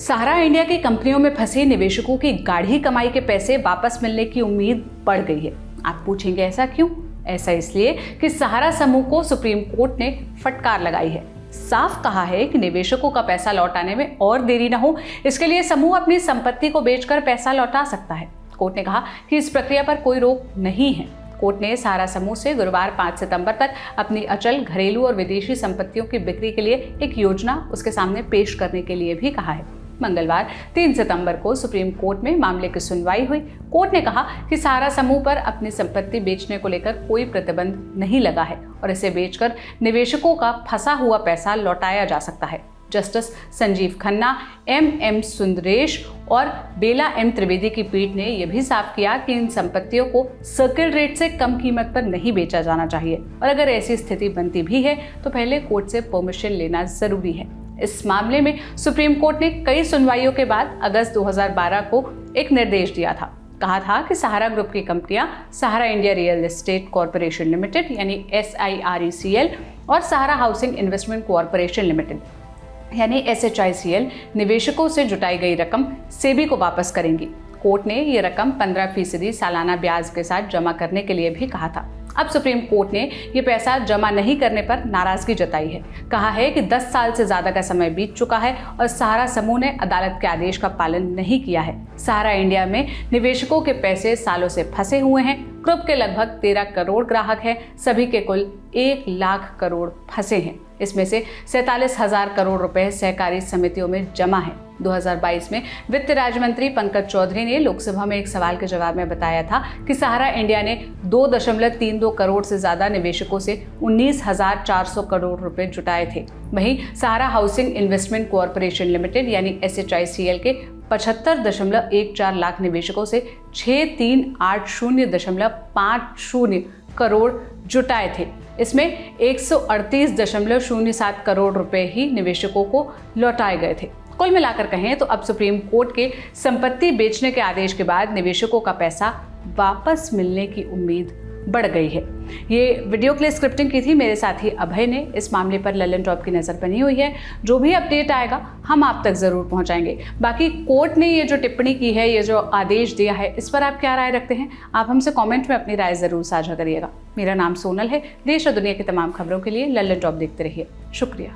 सहारा India की कंपनियों में फंसे निवेशकों की गाढ़ी कमाई के पैसे वापस मिलने की उम्मीद बढ़ गई है। आप पूछेंगे ऐसा क्यों? ऐसा इसलिए कि सहारा समूह को सुप्रीम कोर्ट ने फटकार लगाई है। साफ कहा है कि निवेशकों का पैसा लौटाने में और देरी न हो, इसके लिए समूह अपनी संपत्ति को बेचकर पैसा लौटा सकता है। कोर्ट ने कहा कि इस प्रक्रिया पर कोई रोक नहीं है। कोर्ट ने सहारा समूह से गुरुवार 5 सितंबर तक अपनी अचल, घरेलू और विदेशी संपत्तियों की बिक्री के लिए एक योजना उसके सामने पेश करने के लिए भी कहा है। मंगलवार 3 सितंबर को सुप्रीम कोर्ट में मामले की सुनवाई हुई। कोर्ट ने कहा कि सहारा समूह पर अपनी संपत्ति बेचने को लेकर कोई प्रतिबंध नहीं लगा है और इसे बेचकर निवेशकों का फंसा हुआ पैसा लौटाया जा सकता है। जस्टिस संजीव खन्ना, एम सुंदरेश और बेला एम त्रिवेदी की पीठ ने यह भी साफ किया कि इन संपत्तियों को सर्किल रेट से कम कीमत पर नहीं बेचा जाना चाहिए और अगर ऐसी स्थिति बनती भी है तो पहले कोर्ट से परमिशन लेना जरूरी है। इस मामले में सुप्रीम कोर्ट ने कई सुनवाइयों के बाद अगस्त 2012 को एक निर्देश दिया था। कहा था कि सहारा ग्रुप की कंपनियां Sahara India real estate corporation limited यानी SIRECL और Sahara housing investment corporation limited यानी SHICL निवेशकों से जुटाई गई रकम सेबी को वापस करेंगी। कोर्ट ने ये रकम 15% सालाना ब्याज के साथ जमा करने के लिए भी कहा था। अब सुप्रीम कोर्ट ने ये पैसा जमा नहीं करने पर नाराजगी जताई है। कहा है कि 10 साल से ज्यादा का समय बीत चुका है और सहारा समूह ने अदालत के आदेश का पालन नहीं किया है। सहारा इंडिया में निवेशकों के पैसे सालों से फंसे हुए हैं। ग्रुप के लगभग 13 करोड़ ग्राहक हैं। सभी के कुल 1 लाख करोड़ फंसे हैं। इसमें से 47,000 करोड़ रुपए सहकारी समितियों में जमा है। 2022 में वित्त राज्य मंत्री पंकज चौधरी ने लोकसभा में एक सवाल के जवाब में बताया था कि सहारा इंडिया ने 2.32 करोड़ से ज्यादा निवेशकों से 19,400 करोड़ रुपए जुटाए थे। वहीं सहारा हाउसिंग इन्वेस्टमेंट कॉर्पोरेशन लिमिटेड यानी SHICL के 75.14 लाख निवेशकों से 6380.50 करोड़ जुटाए थे। इसमें 138.07 करोड़ रुपए ही निवेशकों को लौटाए गए थे। कुल मिलाकर कहें तो अब सुप्रीम कोर्ट के संपत्ति बेचने के आदेश के बाद निवेशकों का पैसा वापस मिलने की उम्मीद बढ़ गई है। ये वीडियो के लिए स्क्रिप्टिंग की थी मेरे साथी अभय ने। इस मामले पर लल्लन टॉप की नज़र बनी हुई है। जो भी अपडेट आएगा हम आप तक ज़रूर पहुंचाएंगे। बाकी कोर्ट ने ये जो टिप्पणी की है, ये जो आदेश दिया है, इस पर आप क्या राय रखते हैं? आप हमसे कमेंट में अपनी राय ज़रूर साझा करिएगा। मेरा नाम सोनल है। देश और दुनिया की तमाम खबरों के लिए लल्लन टॉप देखते रहिए। शुक्रिया।